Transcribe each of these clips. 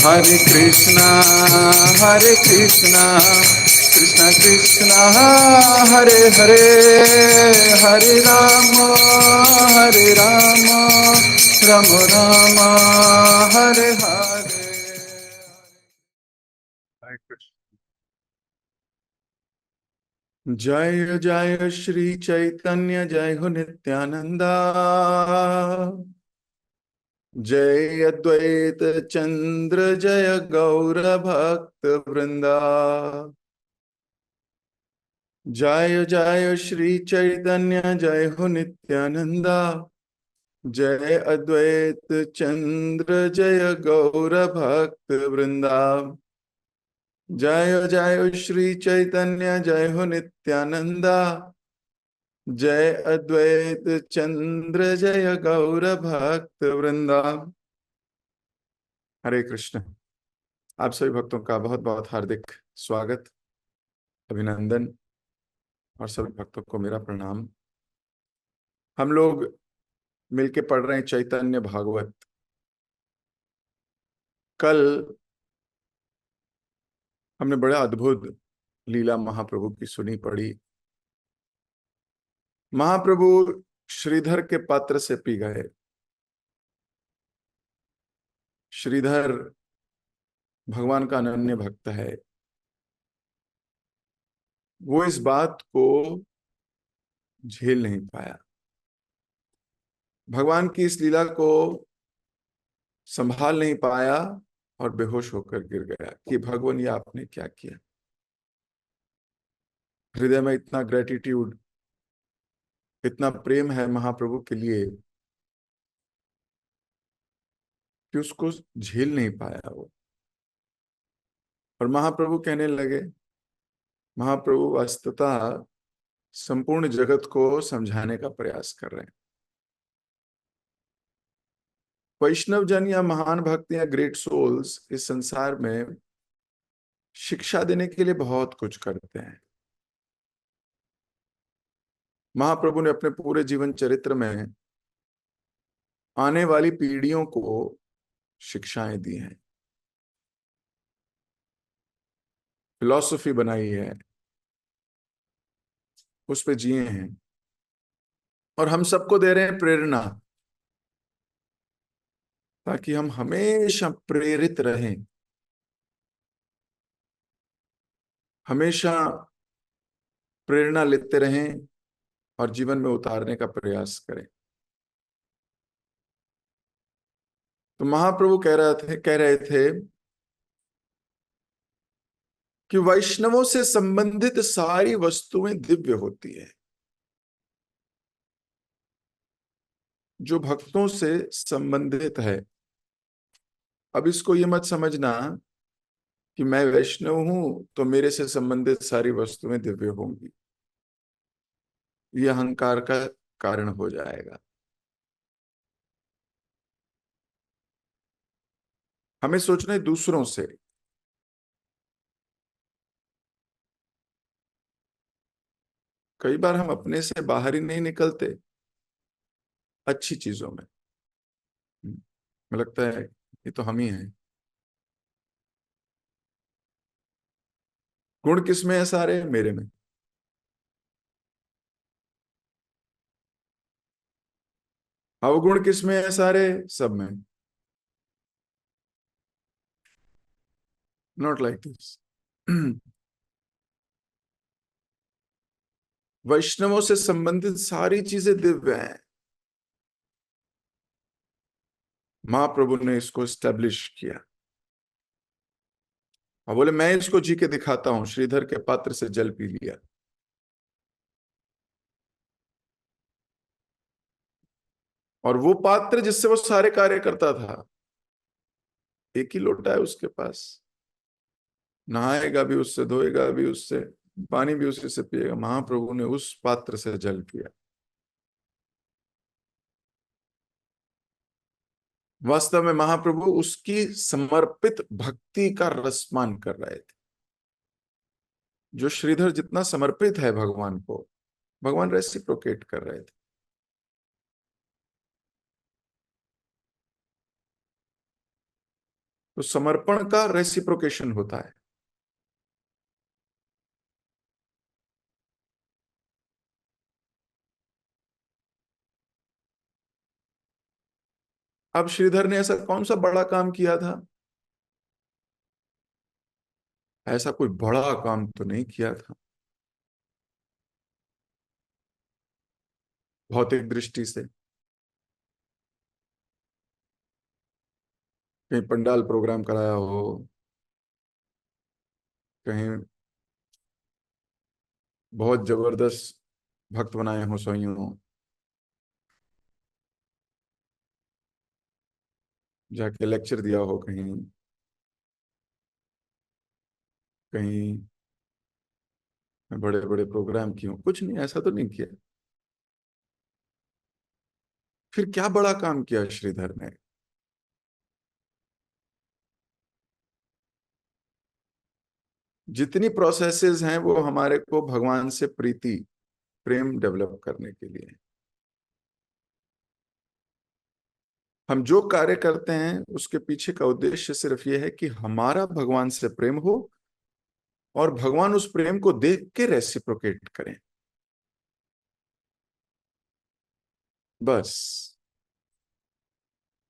हरे कृष्णा कृष्ण कृष्ण हरे हरे, हरे राम राम राम हरे हरे। हरे कृष्ण। जय जय श्री चैतन्य, जय हो नित्यानंदा, जय अद्वैत चंद्र, जय गौर भक्त वृंदा। जय जय श्री चैतन्य, जय हो नित्यानंदा, जय अद्वैत चंद्र, जय गौर भक्त वृंदा। जय जय श्री चैतन्य, जय हो नित्यानंदा, जय अद्वैत चंद्र, जय गौर भक्त वृंदा। हरे कृष्ण। आप सभी भक्तों का बहुत बहुत हार्दिक स्वागत, अभिनंदन, और सभी भक्तों को मेरा प्रणाम। हम लोग मिलके पढ़ रहे हैं चैतन्य भागवत। कल हमने बड़ा अद्भुत लीला महाप्रभु की सुनी पढ़ी। महाप्रभु श्रीधर के पात्र से पी गए। श्रीधर भगवान का अनन्य भक्त है। वो इस बात को झेल नहीं पाया, भगवान की इस लीला को संभाल नहीं पाया और बेहोश होकर गिर गया कि भगवान ये आपने क्या किया। हृदय में इतना ग्रेटिट्यूड, इतना प्रेम है महाप्रभु के लिए कि उसको झेल नहीं पाया वो। और महाप्रभु कहने लगे, महाप्रभु वास्तवतः संपूर्ण जगत को समझाने का प्रयास कर रहे हैं। वैष्णव जन या महान भक्त या ग्रेट सोल्स इस संसार में शिक्षा देने के लिए बहुत कुछ करते हैं। महाप्रभु ने अपने पूरे जीवन चरित्र में आने वाली पीढ़ियों को शिक्षाएं दी हैं, फिलॉसफी बनाई है, उस पे जिए हैं, और हम सबको दे रहे हैं प्रेरणा, ताकि हम हमेशा प्रेरित रहें, हमेशा प्रेरणा लेते रहें और जीवन में उतारने का प्रयास करें। तो महाप्रभु कह रहे थे कि वैष्णवों से संबंधित सारी वस्तुएं दिव्य होती है। जो भक्तों से संबंधित है, अब इसको ये मत समझना कि मैं वैष्णव हूं तो मेरे से संबंधित सारी वस्तुएं दिव्य होंगी, ये अहंकार का कारण हो जाएगा। हमें सोचना है दूसरों से। कई बार हम अपने से बाहर ही नहीं निकलते अच्छी चीजों में। मुझे लगता है ये तो हम ही हैं। गुण किस में है? सारे मेरे में। अवगुण किस में है? सारे सब में। Not like this. वैष्णवों से संबंधित सारी चीजें दिव्य हैं। महाप्रभु ने इसको स्टैब्लिश किया और बोले मैं इसको जी के दिखाता हूं। श्रीधर के पात्र से जल पी लिया। और वो पात्र जिससे वो सारे कार्य करता था, एक ही लोटा है उसके पास। नहाएगा भी उससे, धोएगा भी उससे, पानी भी उसी से पिएगा। महाप्रभु ने उस पात्र से जल पिया। वास्तव में महाप्रभु उसकी समर्पित भक्ति का रसपान कर रहे थे। जो श्रीधर जितना समर्पित है भगवान को, भगवान रेसिप्रोकेट कर रहे थे। तो समर्पण का रेसिप्रोकेशन होता है। अब श्रीधर ने ऐसा कौन सा बड़ा काम किया था? ऐसा कोई बड़ा काम तो नहीं किया था भौतिक दृष्टि से। कहीं पंडाल प्रोग्राम कराया हो, कहीं बहुत जबरदस्त भक्त बनाए हो स्वयं, जाके लेक्चर दिया हो कहीं, कहीं बड़े बड़े प्रोग्राम किए हो, कुछ नहीं, ऐसा तो नहीं किया। फिर क्या बड़ा काम किया श्रीधर ने? जितनी प्रोसेसेस हैं वो हमारे को भगवान से प्रीति, प्रेम डेवलप करने के लिए। हम जो कार्य करते हैं उसके पीछे का उद्देश्य सिर्फ ये है कि हमारा भगवान से प्रेम हो और भगवान उस प्रेम को देख के रेसिप्रोकेट करें, बस।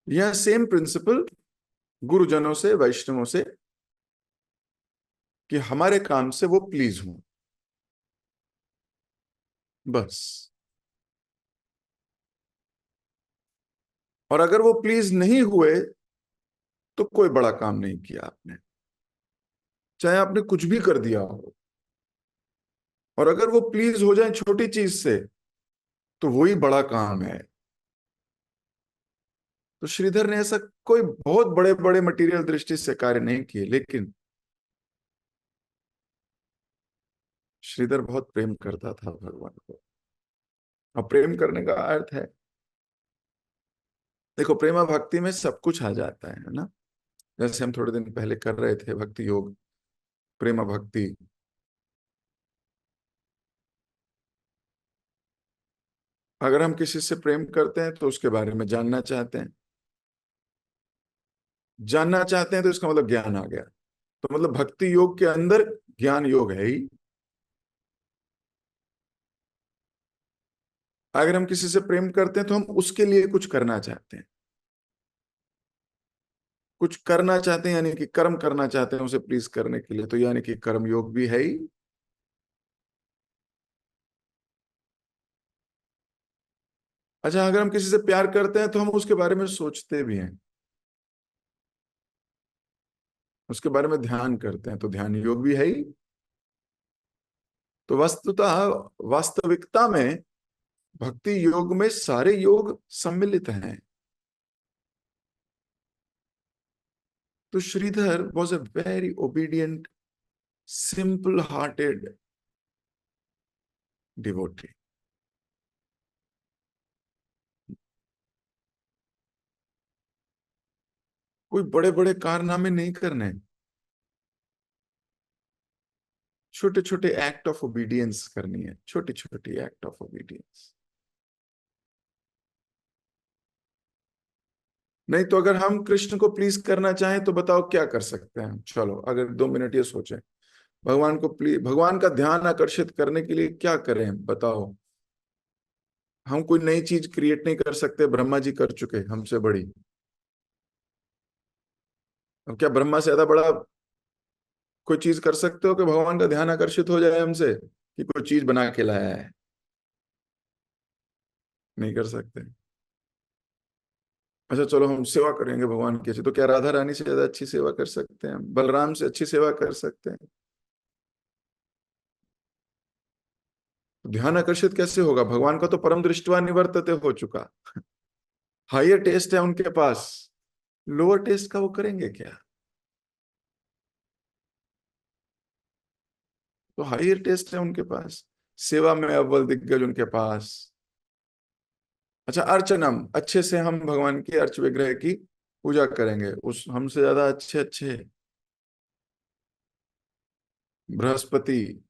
यह सेम प्रिंसिपल गुरुजनों से, वैष्णवों से, कि हमारे काम से वो प्लीज हों, बस। और अगर वो प्लीज नहीं हुए तो कोई बड़ा काम नहीं किया आपने, चाहे आपने कुछ भी कर दिया हो। और अगर वो प्लीज हो जाए छोटी चीज से, तो वही बड़ा काम है। तो श्रीधर ने ऐसा कोई बहुत बड़े बड़े मटेरियल दृष्टि से कार्य नहीं किए, लेकिन श्रीधर बहुत प्रेम करता था भगवान को। और प्रेम करने का अर्थ है, देखो, प्रेमा भक्ति में सब कुछ आ जाता है ना। जैसे हम थोड़े दिन पहले कर रहे थे भक्ति योग, प्रेमा भक्ति। अगर हम किसी से प्रेम करते हैं तो उसके बारे में जानना चाहते हैं, जानना चाहते हैं तो इसका मतलब ज्ञान आ गया। तो मतलब भक्ति योग के अंदर ज्ञान योग है ही। अगर हम किसी से प्रेम करते हैं तो हम उसके लिए कुछ करना चाहते हैं, कुछ करना चाहते हैं, यानी कि कर्म करना चाहते हैं उसे प्लीज करने के लिए, तो यानी कि कर्म योग भी है ही। अच्छा, अगर हम किसी से प्यार करते हैं तो हम उसके बारे में सोचते भी हैं, उसके बारे में ध्यान करते हैं, तो ध्यान योग भी है ही। तो वस्तुतः, वास्तविकता में भक्ति योग में सारे योग सम्मिलित हैं। तो Shridhar was a very obedient, simple hearted devotee. कोई बड़े बड़े कारनामे नहीं करने, छोटे छोटे एक्ट ऑफ ओबीडियंस करनी है, छोटी छोटी एक्ट ऑफ ओबीडियंस। नहीं तो अगर हम कृष्ण को प्लीज करना चाहें तो बताओ क्या कर सकते हैं? चलो, अगर 2 मिनट ये सोचें, भगवान को प्लीज, भगवान का ध्यान आकर्षित करने के लिए क्या करें बताओ? हम कोई नई चीज क्रिएट नहीं कर सकते, ब्रह्मा जी कर चुके हमसे बड़ी। अब क्या ब्रह्मा से ज्यादा बड़ा कोई चीज कर सकते हो कि भगवान का ध्यान आकर्षित हो जाए हमसे, कि कोई चीज बना के लाया है? नहीं कर सकते। अच्छा चलो, हम सेवा करेंगे भगवान की अच्छी, तो क्या राधा रानी से ज्यादा अच्छी सेवा कर सकते हैं? बलराम से अच्छी सेवा कर सकते हैं? ध्यान आकर्षित कैसे होगा? भगवान का तो परम दृष्टवा निवर्तते हो चुका, हायर टेस्ट है उनके पास, लोअर टेस्ट का वो करेंगे क्या? तो हायर टेस्ट है उनके पास, सेवा में अव्वल दिग्गज उनके पास। अच्छा, अर्चनम, अच्छे से हम भगवान की अर्च विग्रह की पूजा करेंगे, उस हमसे ज्यादा अच्छे अच्छे बृहस्पति,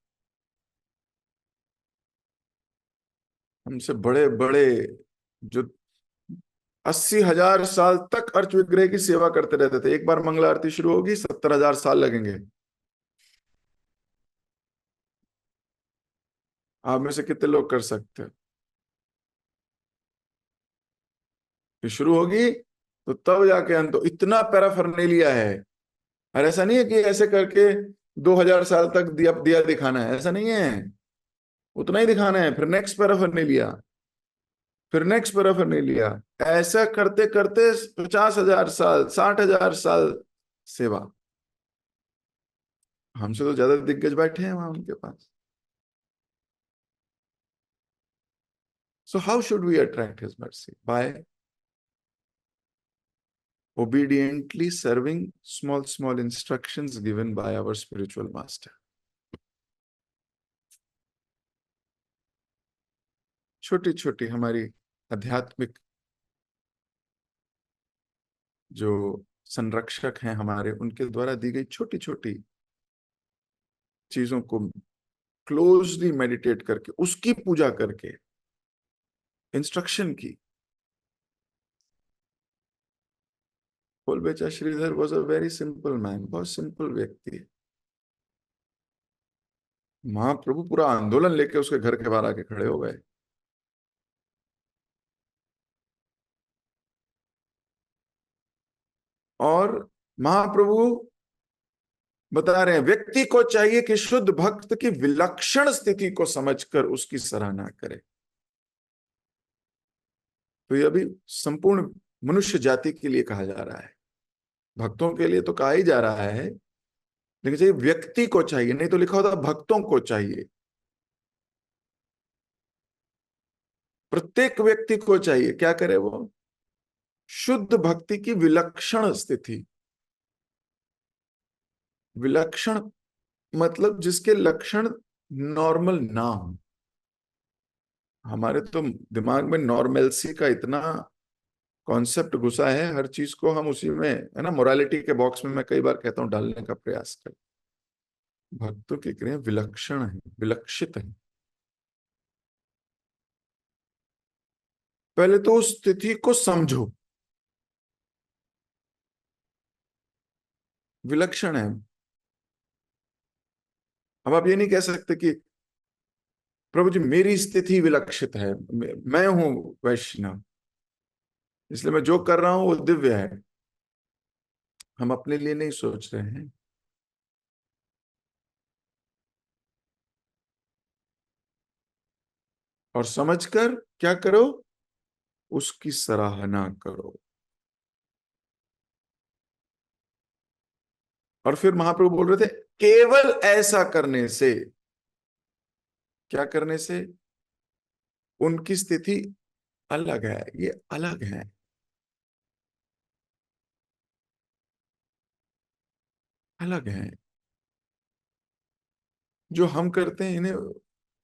हमसे बड़े बड़े जो 80,000 साल तक अर्च विग्रह की सेवा करते रहते थे। एक बार मंगला आरती शुरू होगी, 70,000 साल लगेंगे। आप में से कितने लोग कर सकते हैं? ये शुरू होगी तो तब जाके अंत। तो इतना पैराफर्नेलिया है। और ऐसा नहीं है कि ऐसे करके 2,000 साल तक दिया दिया दिखाना है, ऐसा नहीं है। उतना ही दिखाना है, फिर नेक्स्ट पैराफर्नेलिया, फिर नेक्स्ट पैराफर्नेलिया। ऐसा करते करते 50,000 साल, 60,000 साल सेवा। हमसे तो ज्यादा दिग्गज बैठे हैं वहां उनके पास। So how should we attract his mercy? By obediently serving small small instructions given by our spiritual master. छोटी छोटी हमारी आध्यात्मिक जो संरक्षक हैं हमारे, उनके द्वारा दी गई छोटी छोटी चीजों को क्लोजली मेडिटेट करके, उसकी पूजा करके, इंस्ट्रक्शन की। बोल बेचा Shridhar was a very simple man, बहुत सिंपल व्यक्ति है। महाप्रभु पूरा आंदोलन लेके उसके घर के बाहर आके खड़े हो गए। और महाप्रभु बता रहे हैं व्यक्ति को चाहिए कि शुद्ध भक्त की विलक्षण स्थिति को समझकर उसकी सराहना करे। तो ये अभी संपूर्ण मनुष्य जाति के लिए कहा जा रहा है। भक्तों के लिए तो कहा ही जा रहा है, लेकिन चाहिए व्यक्ति को चाहिए, नहीं तो लिखा होता भक्तों को चाहिए। प्रत्येक व्यक्ति को चाहिए, क्या करे वो? शुद्ध भक्ति की विलक्षण स्थिति। विलक्षण मतलब जिसके लक्षण नॉर्मल ना हो। हमारे तो दिमाग में नॉर्मलसी का इतना कॉन्सेप्ट घुसा है, हर चीज को हम उसी में, है ना, मोरालिटी के बॉक्स में मैं कई बार कहता हूं डालने का प्रयास कर। भक्तों की क्रिया विलक्षण है, विलक्षित है। पहले तो उस स्थिति को समझो, विलक्षण है। अब आप ये नहीं कह सकते कि प्रभु जी मेरी स्थिति विलक्षित है, मैं हूं वैष्णव इसलिए मैं जो कर रहा हूं वो दिव्य है। हम अपने लिए नहीं सोच रहे हैं। और समझकर क्या करो? उसकी सराहना करो। और फिर महाप्रभु बोल रहे थे केवल ऐसा करने से, क्या करने से? उनकी स्थिति अलग है, ये अलग है। अलग है। जो हम करते हैं इन्हें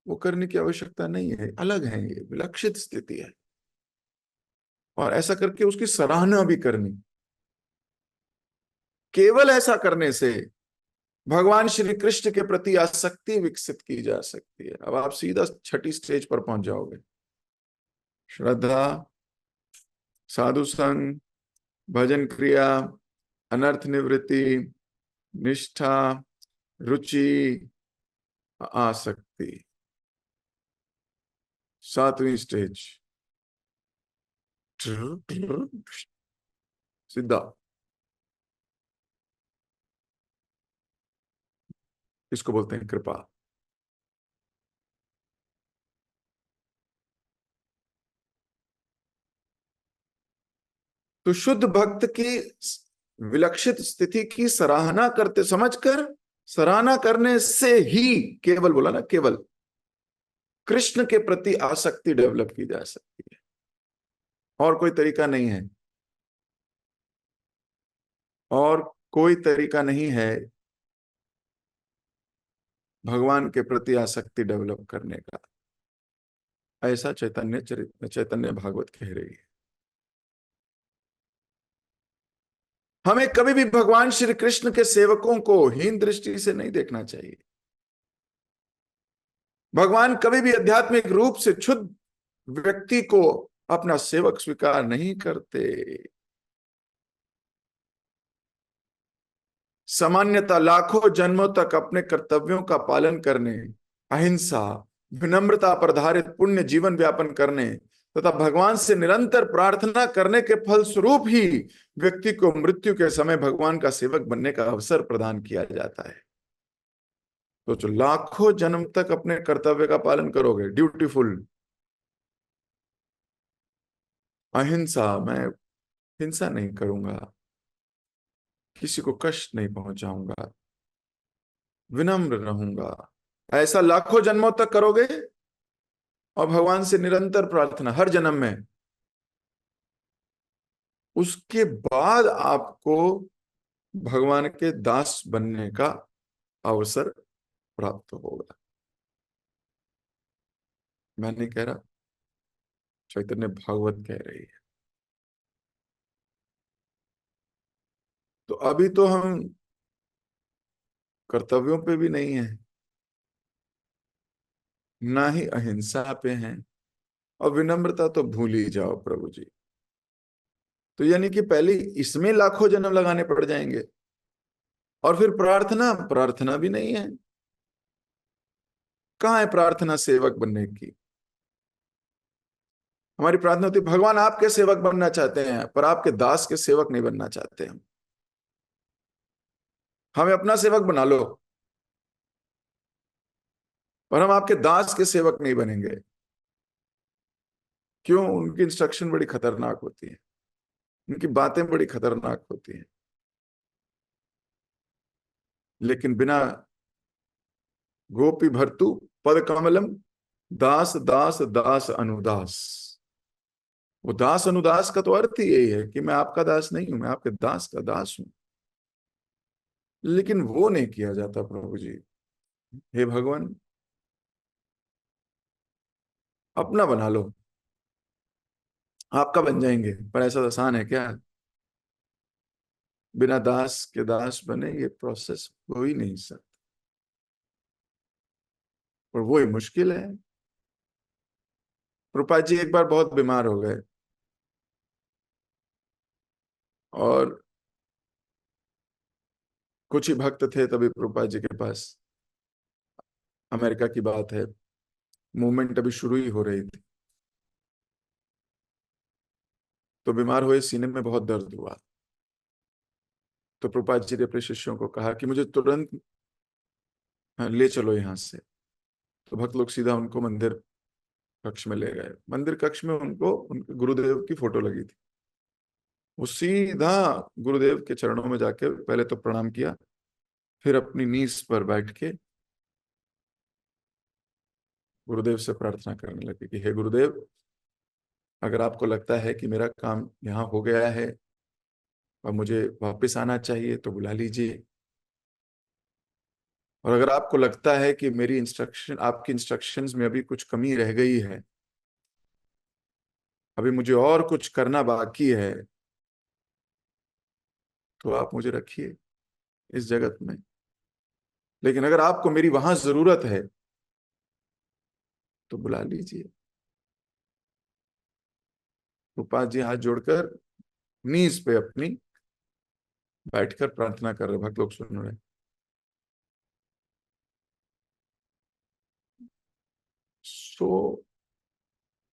वो करने की आवश्यकता नहीं है, अलग है, ये विलक्षित स्थिति है। और ऐसा करके उसकी सराहना भी करनी। केवल ऐसा करने से भगवान श्री कृष्ण के प्रति आसक्ति विकसित की जा सकती है। अब आप सीधा छठी स्टेज पर पहुंच जाओगे। श्रद्धा, साधु संग, भजन क्रिया, अनर्थ निवृत्ति, निष्ठा, रुचि, आसक्ति। सातवीं स्टेज सीधा। इसको बोलते हैं कृपा। तो शुद्ध भक्त की विलक्षित स्थिति की सराहना करते, समझकर सराहना करने से ही, केवल बोला ना, केवल कृष्ण के प्रति आसक्ति डेवलप की जा सकती है। और कोई तरीका नहीं है। और कोई तरीका नहीं है भगवान के प्रति आसक्ति डेवलप करने का। ऐसा चैतन्य भागवत कह रही है। हमें कभी भी भगवान श्री कृष्ण के सेवकों को हीन दृष्टि से नहीं देखना चाहिए। भगवान कभी भी आध्यात्मिक रूप से क्षुद्र व्यक्ति को अपना सेवक स्वीकार नहीं करते। सामान्यतः लाखों जन्मों तक अपने कर्तव्यों का पालन करने, अहिंसा, विनम्रता पर आधारित पुण्य जीवन व्यापन करने तथा भगवान से निरंतर प्रार्थना करने के फलस्वरूप ही व्यक्ति को मृत्यु के समय भगवान का सेवक बनने का अवसर प्रदान किया जाता है। तो जो लाखों जन्म तक अपने कर्तव्य का पालन करोगे, ड्यूटीफुल, अहिंसा, मैं हिंसा नहीं करूंगा, किसी को कष्ट नहीं पहुंचाऊंगा, विनम्र रहूंगा, ऐसा लाखों जन्मों तक करोगे और भगवान से निरंतर प्रार्थना हर जन्म में, उसके बाद आपको भगवान के दास बनने का अवसर प्राप्त होगा। मैं नहीं कह रहा, चैतन्य भागवत कह रही है। तो अभी तो हम कर्तव्यों पे भी नहीं है, ना ही अहिंसा पे हैं, और विनम्रता तो भूल ही जाओ प्रभु जी। तो यानी कि पहले इसमें लाखों जन्म लगाने पड़ जाएंगे, और फिर प्रार्थना, प्रार्थना भी नहीं है। कहाँ है प्रार्थना सेवक बनने की? हमारी प्रार्थना होती, भगवान आपके सेवक बनना चाहते हैं, पर आपके दास के सेवक नहीं बनना चाहते हम। हमें अपना सेवक बना लो, पर हम आपके दास के सेवक नहीं बनेंगे। क्यों? उनकी इंस्ट्रक्शन बड़ी खतरनाक होती है, उनकी बातें बड़ी खतरनाक होती हैं। लेकिन बिना गोपी भर्तु पद कमलम दास दास दास अनुदास, वो दास अनुदास का तो अर्थ ही यही है कि मैं आपका दास नहीं हूं, मैं आपके दास का दास हूं। लेकिन वो नहीं किया जाता प्रभु जी। हे भगवान, अपना बना लो, आपका बन जाएंगे, पर ऐसा आसान है क्या? बिना दास के दास बने ये प्रोसेस हो ही नहीं सकता, और वो ही मुश्किल है। प्रभुपाद जी एक बार बहुत बीमार हो गए, और कुछ ही भक्त थे तभी प्रभुपाद जी के पास। अमेरिका की बात है, मूवमेंट अभी शुरू ही हो रही थी। तो बीमार हुए, सीने में बहुत दर्द हुआ। तो प्रभुपाद जी ने अपने शिष्यों को कहा कि मुझे तुरंत ले चलो यहाँ से। तो भक्त लोग सीधा उनको मंदिर कक्ष में ले गए। मंदिर कक्ष में उनको उनके गुरुदेव की फोटो लगी थी। वो सीधा गुरुदेव के चरणों में जाके पहले तो प्रणाम किया, फिर अपनी नीज पर बैठ के गुरुदेव से प्रार्थना करने लगे कि हे गुरुदेव, अगर आपको लगता है कि मेरा काम यहाँ हो गया है और मुझे वापस आना चाहिए तो बुला लीजिए, और अगर आपको लगता है कि मेरी इंस्ट्रक्शन, आपकी इंस्ट्रक्शंस में अभी कुछ कमी रह गई है, अभी मुझे और कुछ करना बाकी है, तो आप मुझे रखिए इस जगत में। लेकिन अगर आपको मेरी वहां जरूरत है तो बुला लीजिए। रूपा जी हाथ जोड़कर नीज पे अपनी बैठकर प्रार्थना कर रहे, भक्त लोग सुन रहे। So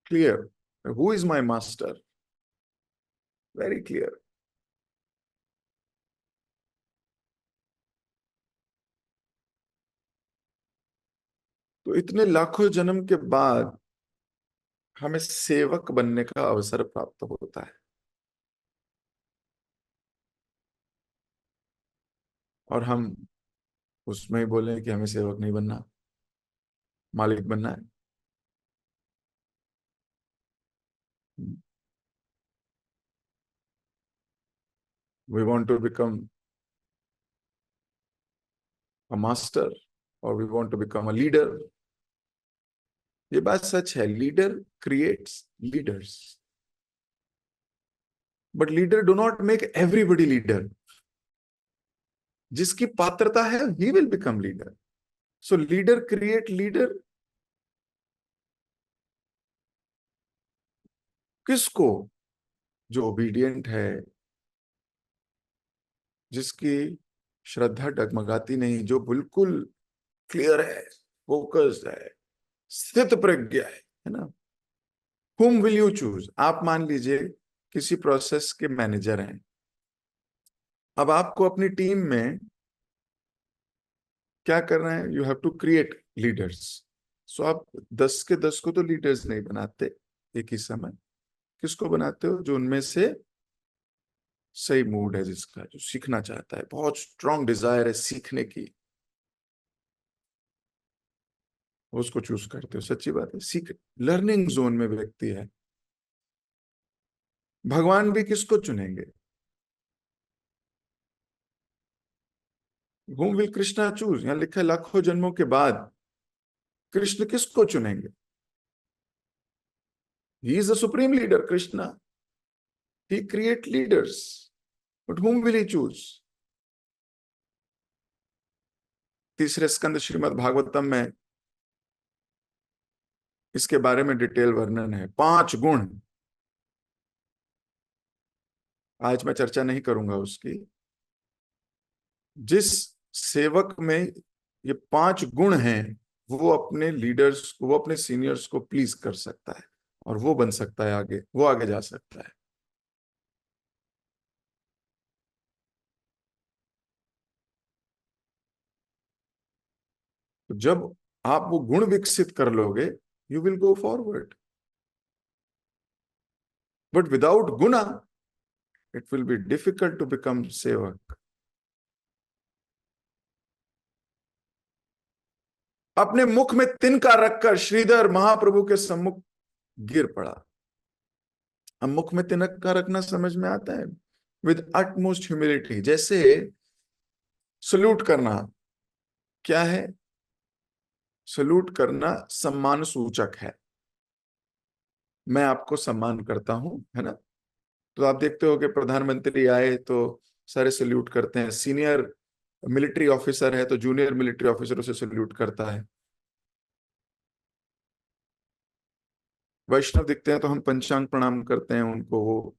clear who is my master, very clear. तो इतने लाखों जन्म के बाद हमें सेवक बनने का अवसर प्राप्त होता है, और हम उसमें ही बोले कि हमें सेवक नहीं बनना, मालिक बनना है। We want to become a master, और we want to become a leader. ये बात सच है, leader creates leaders, but leader do not make everybody leader. जिसकी पात्रता है he will become leader. So leader create leader, किसको? जो ओबीडियंट है, जिसकी श्रद्धा डगमगाती नहीं, जो बिल्कुल क्लियर है, फोकस्ड है, स्थित प्रज्ञ है ना। whom will you choose? आप मान लीजिए किसी प्रोसेस के मैनेजर हैं। अब आपको अपनी टीम में क्या करना है? You have to create leaders. So आप 10 के 10 को तो लीडर्स नहीं बनाते एक ही समय। किसको बनाते हो? जो उनमें से सही मूड है, जिसका, जो सीखना चाहता है, बहुत स्ट्रांग डिजायर है सीखने की, उसको चूज करते हो। सच्ची बात है, सीख लर्निंग जोन में व्यक्ति है। भगवान भी किसको चुनेंगे? whom will Krishna choose? यहां लिखा है लाखों जन्मों के बाद कृष्ण किसको चुनेंगे? He is the supreme leader Krishna. He create leaders, but whom will he choose? तीसरे स्कंद श्रीमद् भागवतम में इसके बारे में डिटेल वर्णन है। 5 गुण, आज मैं चर्चा नहीं करूंगा उसकी। जिस सेवक में ये 5 गुण हैं, वो अपने लीडर्स को, वो अपने सीनियर्स को प्लीज कर सकता है, और वो बन सकता है आगे, वो आगे जा सकता है। तो जब आप वो गुण विकसित कर लोगे, you will go forward. But without गुना it will be difficult to become सेवक। अपने मुख में तिनका रखकर श्रीधर महाप्रभु के सम्मुख गिर पड़ा। अब मुख में तिनका रखना समझ में आता है? विद अटमोस्ट ह्यूमिलिटी, जैसे सल्यूट करना। क्या है सल्यूट करना? सम्मान सूचक है। मैं आपको सम्मान करता हूं, है ना। तो आप देखते हो कि प्रधानमंत्री आए तो सारे सल्यूट करते हैं। सीनियर मिलिट्री ऑफिसर है तो जूनियर मिलिट्री ऑफिसर उसे सल्यूट करता है। वैष्णव दिखते हैं तो हम पंचांग प्रणाम करते हैं उनको, वो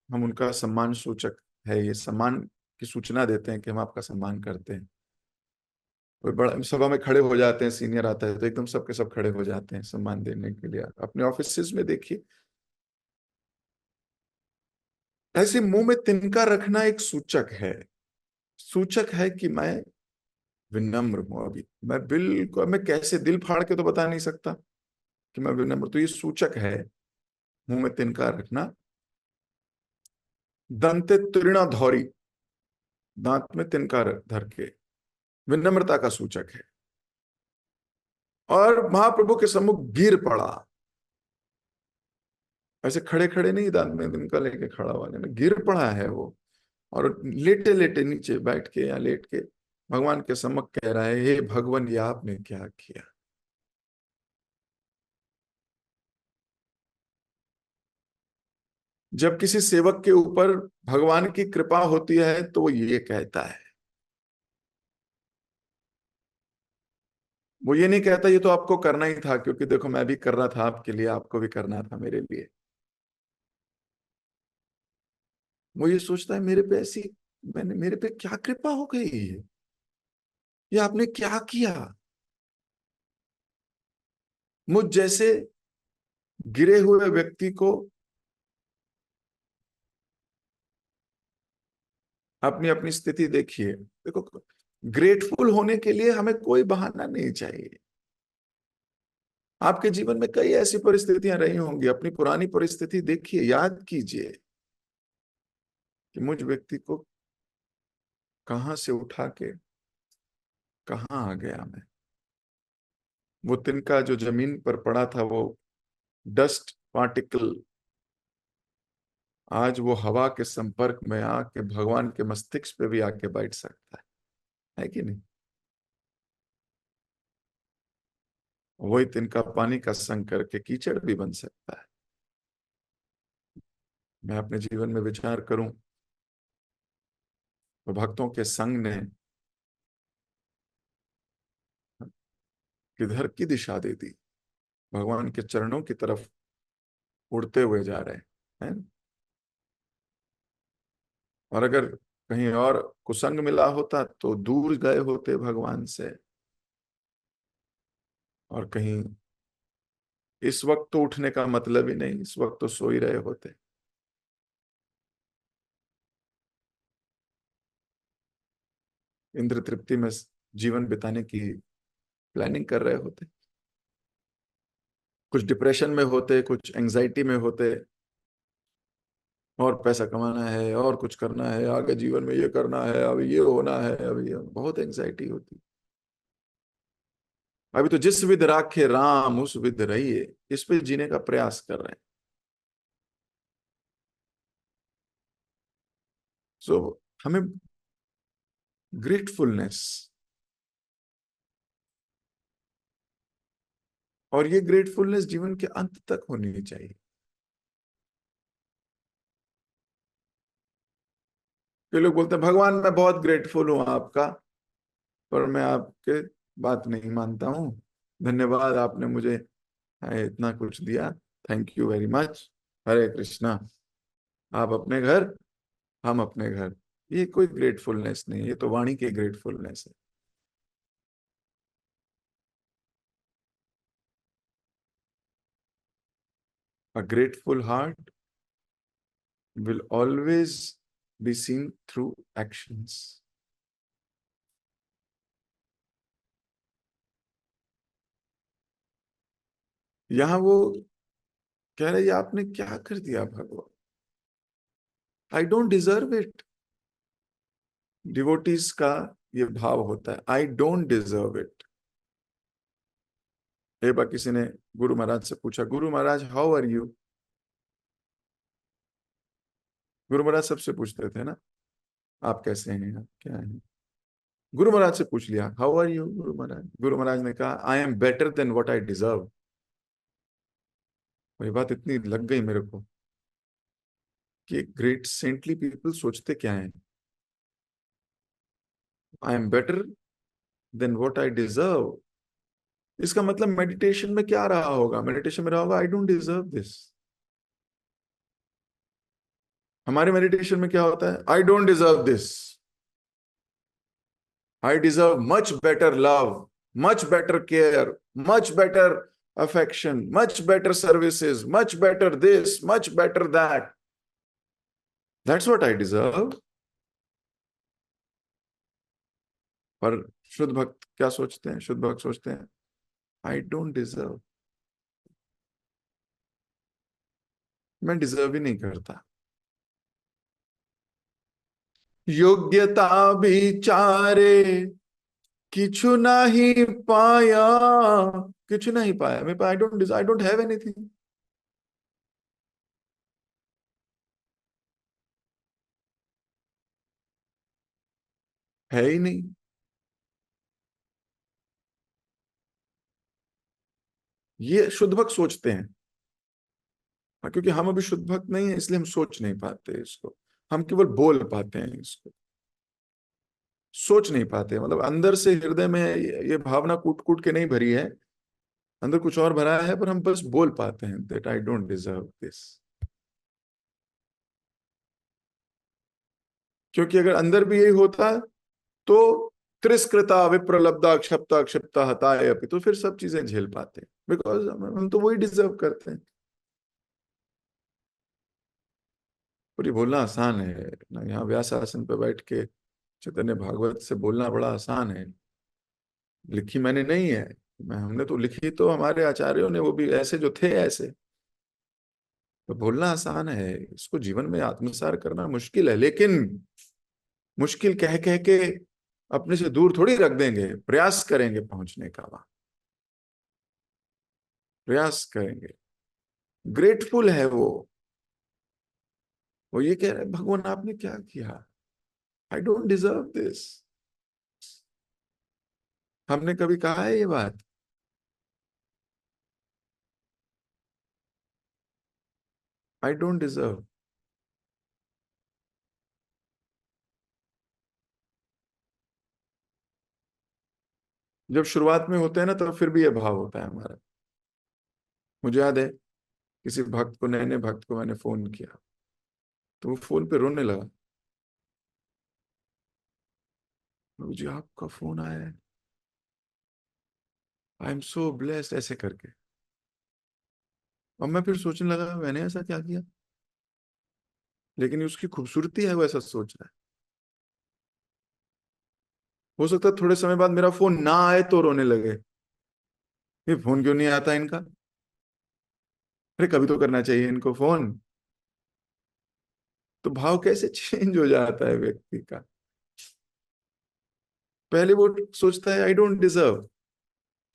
हम उनका सम्मान सूचक है। ये सम्मान की सूचना देते हैं कि हम आपका सम्मान करते हैं। कोई बड़ा सभा में खड़े हो जाते हैं, सीनियर आता है तो एकदम सबके सब खड़े हो जाते हैं सम्मान देने के लिए। अपने ऑफिस में देखिए, ऐसे मुंह में तिनका रखना एक सूचक है। सूचक है कि मैं विनम्र हूं। अभी मैं बिल्कुल, मैं कैसे दिल फाड़ के तो बता नहीं सकता कि मैं विनम्र, तो ये सूचक है मुंह में तिनका रखना। दंते तृणा धौरी, दांत में तिनका धर के, विनम्रता का सूचक है। और महाप्रभु के सम्मुख गिर पड़ा। ऐसे खड़े खड़े नहीं, दांत में तिनका लेके खड़ा हुआ, ना गिर पड़ा है वो। और लेटे लेटे नीचे बैठ के या लेट के भगवान के सम्मुख कह रहा है, हे भगवान, ये आपने क्या किया। जब किसी सेवक के ऊपर भगवान की कृपा होती है तो वो ये कहता है, वो ये नहीं कहता ये तो आपको करना ही था, क्योंकि देखो मैं भी कर रहा था आपके लिए, आपको भी करना था मेरे लिए। वो ये सोचता है मेरे पे ऐसी, मैंने, मेरे पे क्या कृपा हो गई है, ये आपने क्या किया। मुझ जैसे गिरे हुए व्यक्ति को अपनी अपनी स्थिति देखिए। देखो, ग्रेटफुल होने के लिए हमें कोई बहाना नहीं चाहिए। आपके जीवन में कई ऐसी परिस्थितियां रही होंगी, अपनी पुरानी परिस्थिति देखिए, याद कीजिए कि मुझ व्यक्ति को कहां से उठा के कहां आ गया मैं। वो तिनका जो जमीन पर पड़ा था, वो डस्ट पार्टिकल, आज वो हवा के संपर्क में आके भगवान के मस्तिष्क पे भी आके बैठ सकता है कि नहीं। वही तिनका पानी का संग करके कीचड़ भी बन सकता है। मैं अपने जीवन में विचार करूं तो भक्तों के संग ने किधर की दिशा दे दी। भगवान के चरणों की तरफ उड़ते हुए जा रहे हैं। है। और अगर कहीं और कुसंग मिला होता तो दूर गए होते भगवान से। और कहीं इस वक्त तो उठने का मतलब ही नहीं, इस वक्त तो सो ही रहे होते। इंद्र तृप्ति में जीवन बिताने की प्लानिंग कर रहे होते। कुछ डिप्रेशन में होते, कुछ एंजाइटी में होते, और पैसा कमाना है और कुछ करना है, आगे जीवन में ये करना है, अब ये होना है, अब ये, बहुत एंजाइटी होती। अभी तो जिस विध राखे राम उस विध रहिए, इस पे जीने का प्रयास कर रहे हैं। सो हमें ग्रेटफुलनेस, और ये ग्रेटफुलनेस जीवन के अंत तक होनी चाहिए। ये लोग बोलते हैं भगवान मैं बहुत ग्रेटफुल हूं आपका, पर मैं आपके बात नहीं मानता हूँ। धन्यवाद, आपने मुझे इतना कुछ दिया, थैंक यू वेरी मच, हरे कृष्णा। आप अपने घर, हम अपने घर। ये कोई ग्रेटफुलनेस नहीं, ये तो वाणी की ग्रेटफुलनेस है। अ grateful heart will always be seen through actions. यहां वो कह रहे, आपने क्या कर दिया भगवान, I don't deserve it. Devotees का ये भाव होता है, आई डोंट डिजर्व इट। एक बार किसी ने गुरु महाराज से पूछा, Guru Maharaj how are you. Guru Maharaj सबसे पूछते थे ना, आप कैसे हैं, आप क्या हैं। गुरु महाराज से पूछ लिया how are you Guru Maharaj. Guru Maharaj ने कहा I am better than what I deserve. ये बात इतनी लग गई मेरे को कि ग्रेट सेंटली पीपल सोचते क्या है, I am better than what I deserve. इसका मतलब मेडिटेशन में क्या रहा होगा, मेडिटेशन में रहा होगा आई डोंट डिजर्व दिस। हमारे मेडिटेशन में क्या होता है, I don't deserve this, I deserve much better love, much better care, much better affection, much better services, much better this, much better that, that's what I deserve. पर शुद्ध भक्त क्या सोचते हैं, शुद्ध भक्त सोचते हैं आई डोंट डिजर्व, मैं डिजर्व ही नहीं करता। योग्यता विचारे किछु नहीं पाया, किछु नहीं पाया, मेरे पास आई डोंट हैव एनीथिंग। है ही नहीं। ये शुद्ध भक्त सोचते हैं। हाँ, क्योंकि हम अभी शुद्ध भक्त नहीं है इसलिए हम सोच नहीं पाते इसको, हम केवल बोल पाते हैं इसको, सोच नहीं पाते। मतलब अंदर से हृदय में ये भावना कूट कूट के नहीं भरी है, अंदर कुछ और भरा है, पर हम बस बोल पाते हैं that I don't deserve this. क्योंकि अगर अंदर भी यही होता तो तिरस्कृता विप्रलब्धा क्षप्ता क्षिप्ता हताय अपि, तो फिर सब चीजें झेल पाते, बिकॉज हम तो वही डिजर्व करते हैं। और ये बोलना आसान है ना, यहाँ व्यास आसन पे बैठ के चैतन्य भागवत से बोलना बड़ा आसान है। लिखी मैंने नहीं है, मैं हमने तो लिखी तो हमारे आचार्यों ने, वो भी ऐसे जो थे ऐसे। तो बोलना आसान है, इसको जीवन में आत्मसात करना मुश्किल है। लेकिन मुश्किल कह कह के अपने से दूर थोड़ी रख देंगे, प्रयास करेंगे पहुंचने का वहां, प्रयास करेंगे। ग्रेटफुल है वो ये कह रहे हैं भगवान आपने क्या किया, आई डोंट डिजर्व दिस। हमने कभी कहा है ये बात, आई डोंट डिजर्व। जब शुरुआत में होते हैं ना, तो फिर भी ये भाव होता है हमारा। मुझे याद है किसी भक्त को, नए नए भक्त को मैंने फोन किया, तो वो फोन पे रोने लगा, प्रभु जी आपका फोन आया है, आई एम सो ब्लेस्ड, ऐसे करके। और मैं फिर सोचने लगा मैंने ऐसा क्या किया, लेकिन उसकी खूबसूरती है वो ऐसा सोच रहा है। हो सकता है थोड़े समय बाद मेरा फोन ना आए तो रोने लगे, ये फोन क्यों नहीं आता इनका, अरे कभी तो करना चाहिए इनको फोन। तो भाव कैसे चेंज हो जाता है व्यक्ति का। पहले वो सोचता है आई डोंट डिजर्व,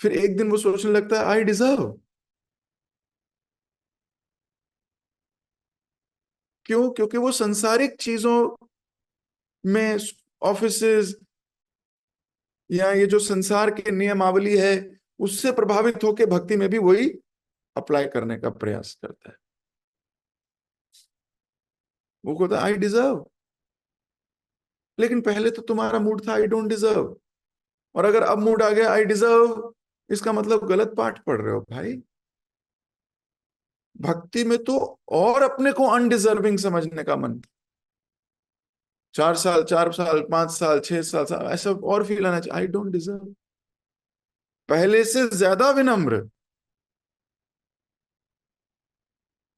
फिर एक दिन वो सोचने लगता है आई डिजर्व। क्यों? क्योंकि वो संसारिक चीजों में, ऑफिसेज या ये जो संसार की नियमावली है, उससे प्रभावित होकर भक्ति में भी वही अप्लाई करने का प्रयास करता है। वो कहता है आई डिजर्व, लेकिन पहले तो तुम्हारा मूड था आई डोंट डिजर्व, और अगर अब मूड आ गया आई डिजर्व, इसका मतलब गलत पाठ पढ़ रहे हो भाई। भक्ति में तो और अपने को अनडिजर्विंग समझने का मन, 4 साल, 4 साल, 5 साल, 6 साल, ऐसा और फील आना चाहिए आई डोंट डिजर्व, पहले से ज्यादा विनम्र।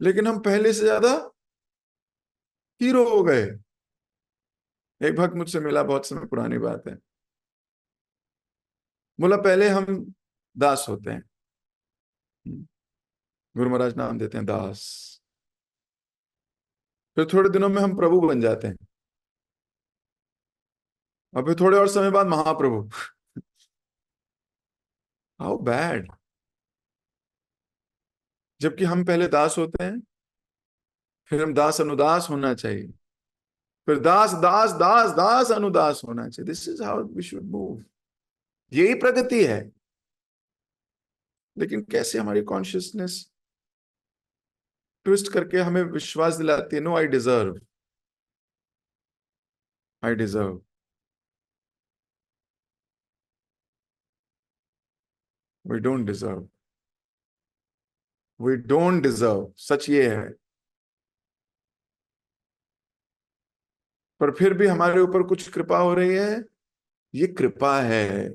लेकिन हम पहले से ज्यादा हीरो हो गए। एक भक्त मुझसे मिला, बहुत समय पुरानी बात है, बोला पहले हम दास होते हैं, गुरु महाराज नाम देते हैं दास, फिर थोड़े दिनों में हम प्रभु बन जाते हैं, और फिर थोड़े और समय बाद महाप्रभु। How bad. जबकि हम पहले दास होते हैं, फिर हम दास अनुदास होना चाहिए, फिर दास दास दास दास अनुदास होना चाहिए। This is how we should move, यही प्रगति है। लेकिन कैसे हमारी कॉन्शियसनेस ट्विस्ट करके हमें विश्वास दिलाती है no I deserve, I deserve. We don't deserve, we don't deserve, सच ये है। पर फिर भी हमारे ऊपर कुछ कृपा हो रही है, ये कृपा है,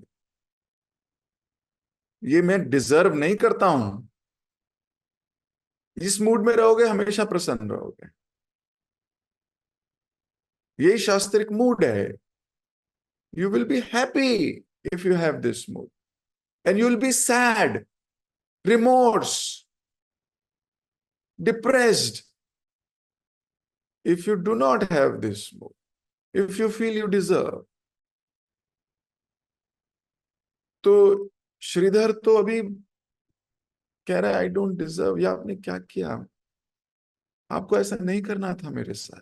ये मैं डिजर्व नहीं करता हूं। इस मूड में रहोगे हमेशा प्रसन्न रहोगे, यही शास्त्रिक मूड है। You will be happy if you have this mood, and you will be sad, remorse, depressed if you do not have this mood, if you feel you deserve। तो श्रीधर तो अभी कह रहा है आई डोंट डिजर्व, या आपने क्या किया, आपको ऐसा नहीं करना था मेरे साथ,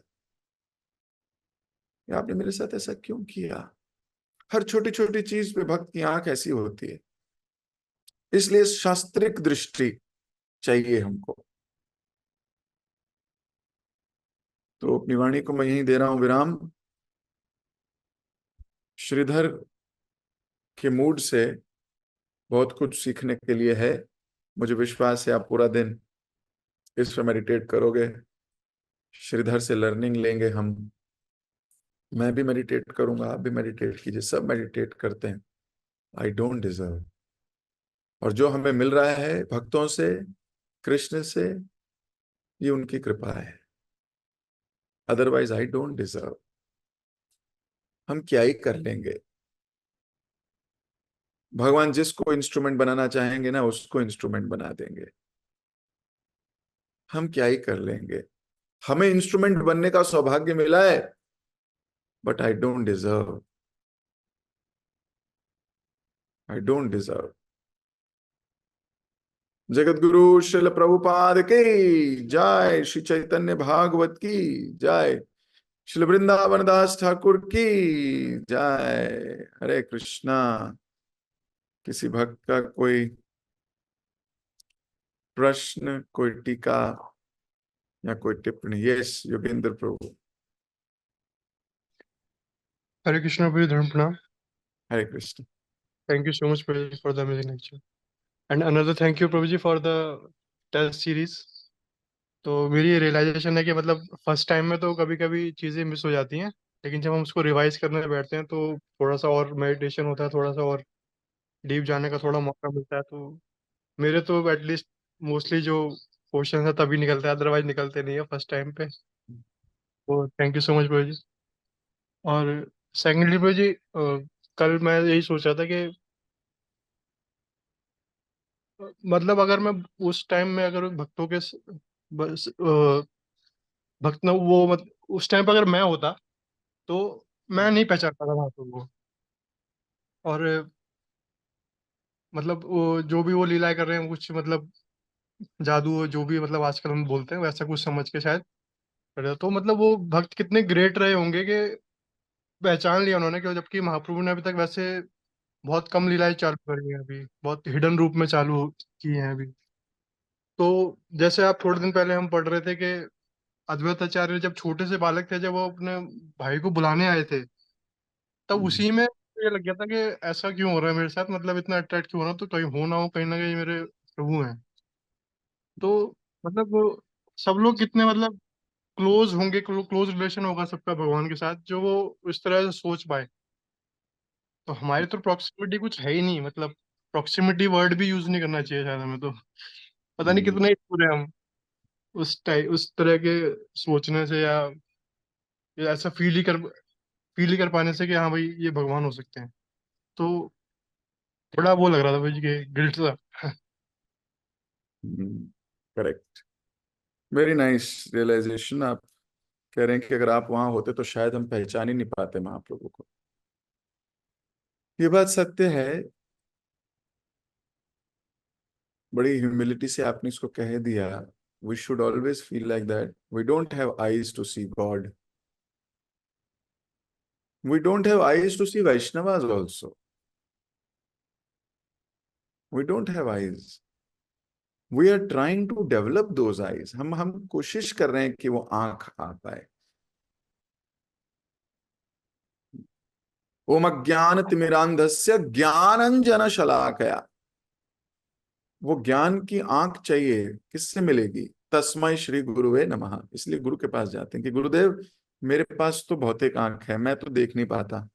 या आपने मेरे साथ ऐसा क्यों किया। हर छोटी छोटी चीज पे भक्त की आंख ऐसी होती है, इसलिए शास्त्रिक दृष्टि चाहिए हमको। तो अपनी वाणी को मैं यहीं दे रहा हूं विराम। श्रीधर के मूड से बहुत कुछ सीखने के लिए है, मुझे विश्वास है आप पूरा दिन इस पर मेडिटेट करोगे, श्रीधर से लर्निंग लेंगे हम। मैं भी मेडिटेट करूंगा, आप भी मेडिटेट कीजिए, सब मेडिटेट करते हैं आई डोंट डिजर्व। और जो हमें मिल रहा है भक्तों से, कृष्ण से, ये उनकी कृपा है, अदरवाइज आई डोंट डिजर्व। हम क्या ही कर लेंगे। भगवान जिसको इंस्ट्रूमेंट बनाना चाहेंगे ना, उसको इंस्ट्रूमेंट बना देंगे। हम क्या ही कर लेंगे। हमें इंस्ट्रूमेंट बनने का सौभाग्य मिला है, but I don't deserve, I don't deserve. Jagat Guru Srila Prabhupada की जय, श्री चैतन्य भागवत की जय, श्री वृंदावन दास ठाकुर की जय। हरे कृष्णा। किसी भक्त का कोई प्रश्न, कोई टीका या कोई टिप्पणी? Yes Yogendra Prabhu. Hare Krishna, Prabhu, Dharma Pranam. Hare Krishna. Thank you so much, Prabhuji, for the amazing lecture. And another thank you, Prabhuji, for the test series. तो मेरी ये रियलाइजेशन है कि मतलब फर्स्ट टाइम में तो कभी कभी चीज़ें मिस हो जाती हैं, लेकिन जब हम उसको रिवाइज करने बैठते हैं तो थोड़ा सा और मेडिटेशन होता है, थोड़ा सा और डीप जाने का थोड़ा मौका मिलता है। तो मेरे तो एटलीस्ट मोस्टली जो क्वेश्चन है तभी निकलता है, अदरवाइज निकलते नहीं है फर्स्ट टाइम पे। तो thank you so much bro ji. और सेकेंडली ब्रो जी, कल मैं यही सोच रहा था कि मतलब अगर मैं उस टाइम में अगर भक्तों के बस भक्त न वो उस टाइम पर अगर मैं होता तो मैं नहीं पहचान पाता महाप्रभु को। और मतलब वो जो भी वो लीलाएं कर रहे हैं कुछ मतलब जादू जो भी मतलब आजकल हम बोलते हैं वैसा कुछ समझ के शायद कर रहे हो। तो मतलब वो भक्त कितने ग्रेट रहे होंगे कि पहचान लिया उन्होंने, कि जबकि महाप्रभु ने अभी तक वैसे बहुत कम लीलाएं चालू करी हैं, अभी बहुत हिडन रूप में चालू की हैं अभी। तो जैसे आप थोड़े दिन पहले हम पढ़ रहे थे कि अद्वैत आचार्य जब छोटे से बालक थे, जब वो अपने भाई को बुलाने आए थे, तब उसी में ये लग गया था कि ऐसा क्यों हो रहा है मेरे साथ, मतलब इतना अट्रैक्ट क्यों हो रहा हूँ, तो कहीं हो ना हो कहीं ना कहीं मेरे प्रभु हैं। तो मतलब वो सब लोग कितने मतलब क्लोज होंगे, क्लोज रिलेशन होगा सबका भगवान के साथ, जो वो इस तरह से सोच पाए। तो हमारी तो प्रॉक्सिमिटी कुछ है ही नहीं, मतलब प्रॉक्सिमिटी वर्ड भी यूज नहीं करना चाहिए शायद हमें तो। पता नहीं हम्म, कितने ही दूर है हम उस तरह के सोचने से, या ऐसा फील ही कर पाने से कि हाँ भाई ये भगवान हो सकते हैं। तो थोड़ा वो लग रहा था भाई कि गिल्ट सा। करेक्ट। Very nice realization. आप कह रहे हैं कि अगर आप वहां होते तो शायद हम पहचान ही नहीं पाते महाप्रभु को। ये बात सत्य है। बड़ी ह्यूमिलिटी से आपने इसको कह दिया। We should always feel like that we don't have eyes to see God, we don't have eyes to see Vaishnavas also, we don't have eyes, we are trying to develop those eyes. हम कोशिश कर रहे हैं कि वो आंख आ पाए। ओम अज्ञान तिमिरांधस्य ज्ञानंजन शलाकया। वो ज्ञान की आंख चाहिए, किससे मिलेगी? तस्मै श्री गुरुवे नमः। इसलिए गुरु के पास जाते हैं कि गुरुदेव मेरे पास तो भौतिक आंख है, मैं तो देख नहीं पाता।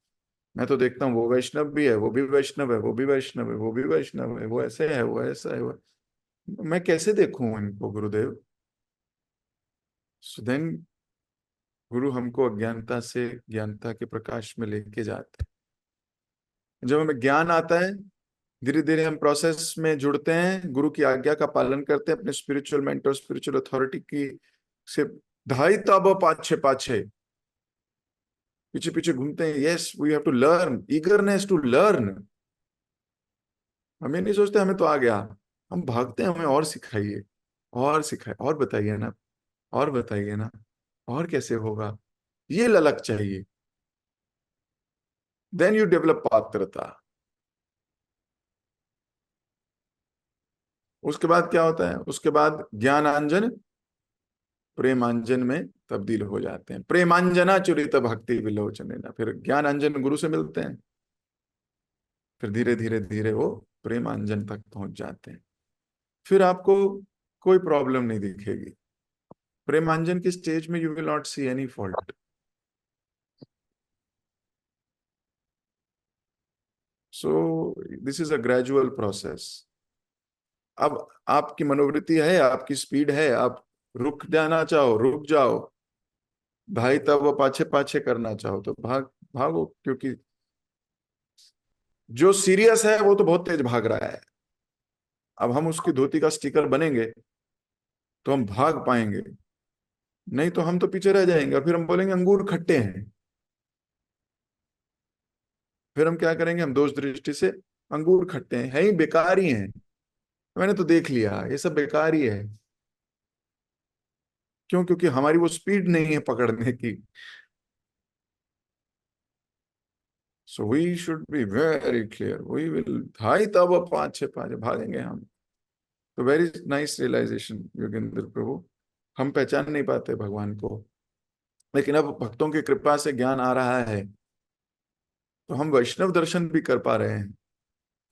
मैं तो देखता हूँ वो वैष्णव भी है, वो भी वैष्णव है, वो भी वैष्णव है, वो भी वैष्णव है, वो ऐसे है, वो ऐसा है, वो मैं कैसे देखूं इनको गुरुदेव? सो देन गुरु हमको अज्ञानता से ज्ञानता के प्रकाश में लेके जाते हैं। जब हमें ज्ञान आता है, धीरे धीरे हम प्रोसेस में जुड़ते हैं, गुरु की आज्ञा का पालन करते हैं, अपने स्पिरिचुअल मेंटर स्पिरिचुअल अथॉरिटी की से धाई ताबो पाछे पाछे पीछे पीछे घूमते हैं। Yes we have to learn, eagerness to learn. हम ये नहीं सोचते हमें तो आ गया, हम भागते हैं हमें और सिखाइए, और सिखाए, और बताइए ना, और बताइए ना, और कैसे होगा, ये ललक चाहिए। देन यू डेवलप पात्रता। उसके बाद क्या होता है? उसके बाद ज्ञानांजन प्रेमांजन में तब्दील हो जाते हैं। प्रेमांजना चुरित भक्ति विलोचन, फिर ज्ञान अंजन गुरु से मिलते हैं, फिर धीरे धीरे धीरे वो प्रेमांजन तक पहुंच जाते हैं। फिर आपको कोई प्रॉब्लम नहीं दिखेगी। प्रेमांजन की स्टेज में you will not see any fault. So this is a gradual process. अब आपकी मनोवृत्ति है, आपकी स्पीड है, आप रुक जाना चाहो रुक जाओ, भाई तब वो पाछे पाछे करना चाहो तो भागो, क्योंकि जो सीरियस है वो तो बहुत तेज भाग रहा है। अब हम उसकी धोती का स्टिकर बनेंगे तो हम भाग पाएंगे, नहीं तो हम तो पीछे रह जाएंगे, फिर हम बोलेंगे अंगूर खट्टे हैं। फिर हम क्या करेंगे? हम दोष दृष्टि से अंगूर खट्टे हैं, है ही बेकार ही हैं, मैंने तो देख लिया ये सब बेकार ही है। क्यों? क्योंकि हमारी वो स्पीड नहीं है पकड़ने की। So we should be very clear, we will धाई तब पांच छह पांच भागेंगे हम। तो very nice realisation Yogendra Prabhu. हम पहचान नहीं पाते भगवान को, लेकिन अब भक्तों की कृपा से ज्ञान आ रहा है तो हम वैष्णव दर्शन भी कर पा रहे हैं,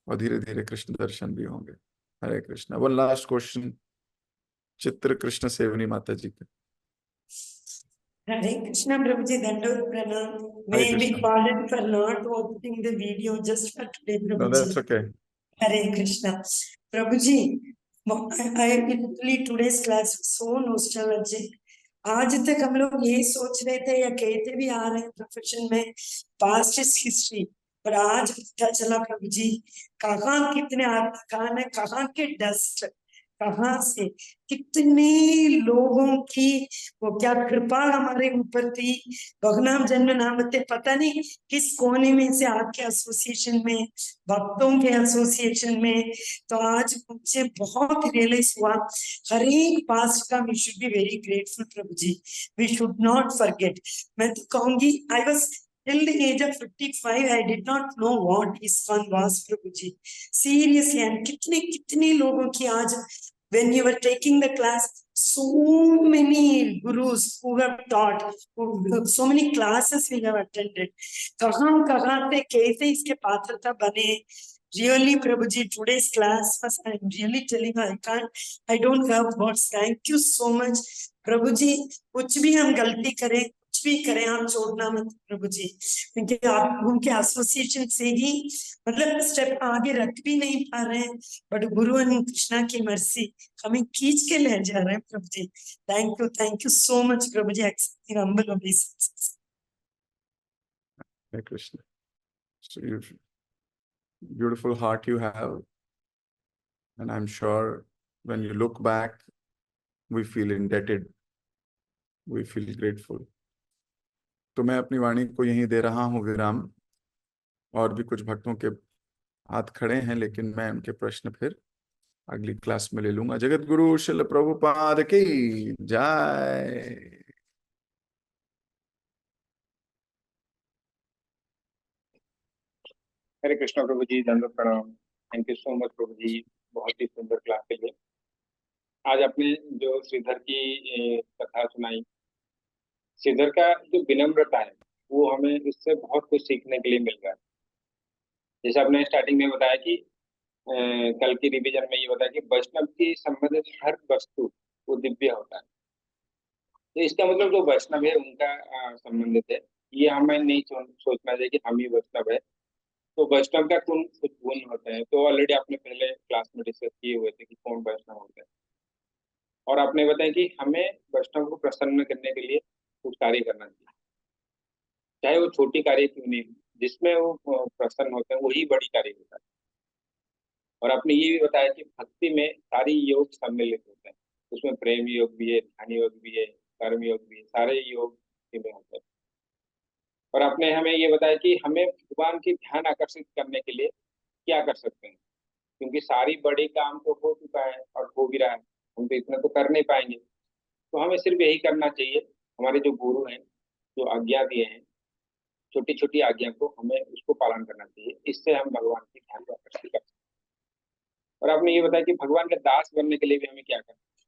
और धीरे धीरे कृष्ण दर्शन भी होंगे। Hare Krishna. One last question. चित्र कृष्ण सेवनी माता जी का। Hare Krishna, Prabhuji, Dandavat Pranam. May I be Krishna. pardoned for not opening the video just for today, No, Prabhuji. that's okay. Hare Krishna. Prabhuji, I literally today's class was so nostalgic. आज तक हम लोग ये सोच रहे थे या कहते भी आ रहे हैं प्रोफेशन में पास्ट इज हिस्ट्री, पर आज पता चला प्रभु जी कहाँ कितने आत्मकान है, कहाँ के डस्ट, कहाँ से कितने लोगों की वो क्या कृपा हमारे ऊपर थी। भगनाम जन्म नामते पता नहीं किस कोने में से आपके एसोसिएशन में, भक्तों के एसोसिएशन में, तो आज मुझे बहुत रियलाइज हुआ हर एक पास्ट का we should be very grateful Prabhu ji, we should not forget. मैं तो कहूंगी I was till the age of 55 I did not know what ISKCON was Prabhu ji, seriously। and कितने कितने लोगों की आज when you were taking the class, so many gurus who have taught, so many classes we have attended, कहाँ से कैसे इसके पात्रता बने। Really, Prabhuji, today's class was, I'm really telling you, I don't have words. Thank you so much, Prabhuji। कुछ भी हम गलती करें, कुछ भी करें, आप छोड़ना मत प्रभुजी, क्योंकि आप उनके एसोसिएशन से ही मतलब स्टेप आगे रख भी नहीं पा रहे हैं, बट गुरु एंड कृष्णा की मर्सी हमें खींच के ले जा रहे हैं प्रभु जी। थैंक यू सो मच प्रभु जी, accepting humble obeisance. Hare Krishna. So beautiful heart you have, and I'm sure when you look back, we feel indebted, we feel grateful. तो मैं अपनी वाणी को यहीं दे रहा हूँ विराम। और भी कुछ भक्तों के हाथ खड़े हैं, लेकिन मैं उनके प्रश्न फिर अगली क्लास में ले लूंगा। जगत गुरु श्रील प्रभुपाद की जय। हरे कृष्णा प्रभु जी, दंडवत प्रणाम। थैंक यू सो मच प्रभु जी, बहुत ही सुंदर क्लास के लिए। आज आपने जो श्रीधर की कथा सुनाई, श्रीधर का जो विनम्रता है वो हमें इससे बहुत कुछ सीखने के लिए मिल रहा है। जैसे आपने स्टार्टिंग में बताया कि कल की रिवीजन में ये बताया कि वैष्णव की संबंधित हर वस्तु वो दिव्य होता है। तो इसका मतलब जो वैष्णव है उनका संबंधित है, ये हमें नहीं सोचना चाहिए कि हम ही वैष्णव है। तो वैष्णव का कौन कुछ गुण होते हैं, तो ऑलरेडी आपने पहले क्लास में डिस्कस किए हुए थे कि कौन वैष्णव होते हैं। और आपने बताया कि हमें वैष्णव को प्रसन्न करने के लिए कुछ कार्य करना चाहिए, चाहे वो छोटी कार्य क्यों नहीं हो, जिसमें वो प्रसन्न होते हैं वही बड़ी कार्य होता है। और आपने ये भी बताया कि भक्ति में सारी योग सम्मिलित होते हैं, उसमें प्रेम योग भी है, ध्यान योग भी है, कर्म योग भी है, सारे योग में होते हैं। और आपने हमें ये बताया कि हमें भगवान की ध्यान आकर्षित करने के लिए क्या कर सकते हैं, क्योंकि सारी बड़ी काम तो हो चुका है और हो भी रहा है, हम तो इतना तो कर नहीं पाएंगे। तो हमें सिर्फ यही करना चाहिए, हमारे जो गुरु हैं जो आज्ञा दिए हैं, छोटी छोटी आज्ञा को हमें उसको पालन करना चाहिए, इससे हम भगवान की ध्यान को आकर्षित कर सकते हैं। और आपने ये बताया कि भगवान के दास बनने के लिए भी हमें क्या करना है,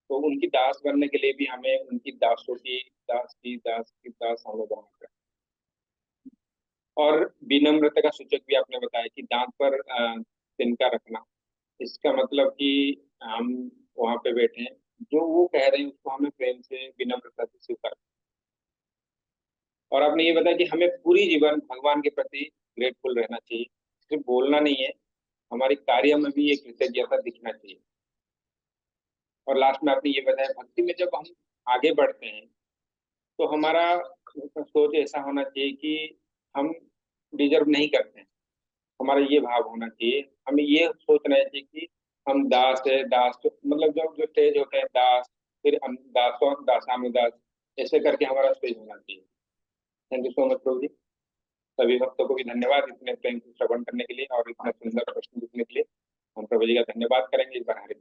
तो उनकी दास बनने के लिए भी हमें उनकी दासों की दास हम लोग बनना है। और विनम्रता का सूचक भी आपने बताया कि दांत पर तिनका रखना, इसका मतलब कि हम वहां पे बैठे हैं, जो वो कह रहे हैं उसको हमें प्रेम से विनम्रता से स्वीकार। और आपने ये बताया कि हमें पूरी जीवन भगवान के प्रति ग्रेटफुल रहना चाहिए, सिर्फ बोलना नहीं है, हमारे कार्य में भी ये कृतज्ञता दिखना चाहिए। और लास्ट में आपने ये बताया भक्ति में जब हम आगे बढ़ते हैं तो हमारा सोच ऐसा होना चाहिए कि हम डिजर्व नहीं करते हैं, हमारा ये भाव होना चाहिए, हमें ये सोचना चाहिए कि हम दास है, दास मतलब जो स्टेज होते हैं दास, फिर हम दासों दासानु दास, ऐसे करके हमारा स्टेज होना चाहिए। थैंक यू सो मच प्रभु जी। सभी भक्तों को भी धन्यवाद इतने प्रेम से श्रवण करने के लिए और इतना सुंदर प्रश्न पूछने के लिए। हम प्रभु जी का धन्यवाद करेंगे। इस बार Hare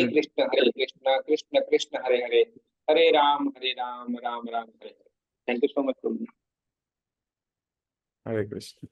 Krishna Hare Krishna Krishna Krishna Hare Hare, Hare Ram Ram Ram Hare Hare. Thank you so much प्रभु जी। हरे कृष्ण।